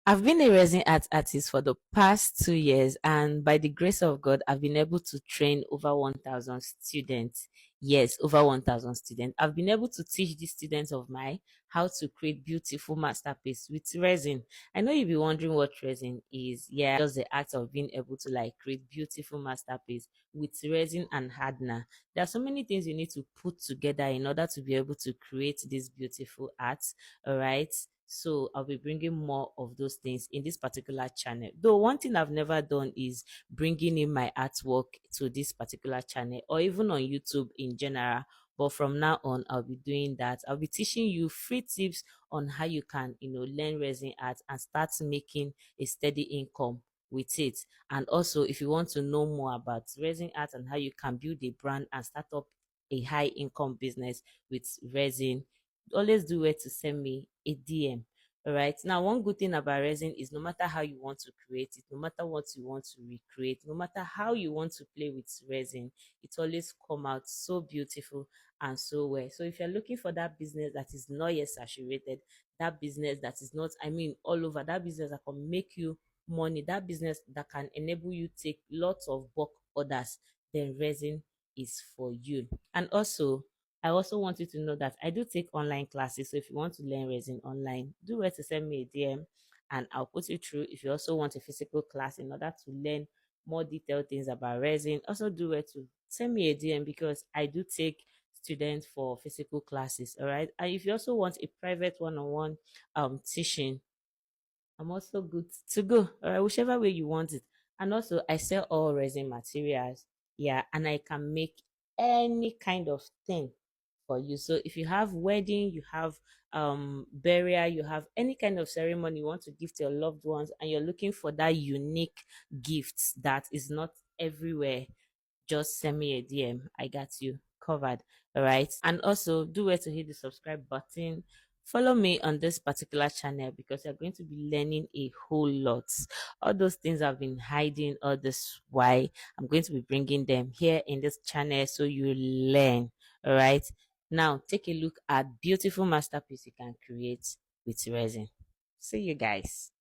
I've been a resin art artist for the past 2 years, and by the grace of God, I've been able to train over 1,000 students. Yes, over 1,000 students. I've been able to teach these students of mine how to create beautiful masterpiece with resin. I know you'll be wondering what resin is. Yeah, just the act of being able to like create beautiful masterpiece with resin and hardener. There are so many things you need to put together in order to be able to create this beautiful art. All right. So I'll be bringing more of those things in this particular channel. Though one thing I've never done is bringing in my artwork to this particular channel or even on YouTube in general. But from now on, I'll be doing that. I'll be teaching you free tips on how you can, learn resin art and start making a steady income with it. And also, if you want to know more about resin art and how you can build a brand and start up a high income business with resin, always do where to send me a DM. All right. Now, one good thing about resin is no matter how you want to create it, no matter what you want to recreate, no matter how you want to play with resin, it always come out so beautiful and so well. So if you're looking for that business that is not yet saturated, that business that is not, I mean, all over, that business that can make you money, that business that can enable you take lots of bulk orders, then resin is for you. And also, I also want you to know that I do take online classes. So if you want to learn resin online, do where to send me a DM and I'll put you through. If you also want a physical class in order to learn more detailed things about resin, also do where to send me a DM because I do take students for physical classes. All right. And if you also want a private one-on-one teaching, I'm also good to go. All right, whichever way you want it. And also, I sell all resin materials. Yeah, and I can make any kind of thing for you. So if you have wedding, you have burial, you have any kind of ceremony you want to give to your loved ones, and you're looking for that unique gift that is not everywhere, just send me a DM. I got you covered. All right. And also do where to hit the subscribe button. Follow me on this particular channel because you're going to be learning a whole lot. All those things I've been hiding all this why I'm going to be bringing them here in this channel so you learn. All right. Now take a look at beautiful masterpiece you can create with resin. See you guys.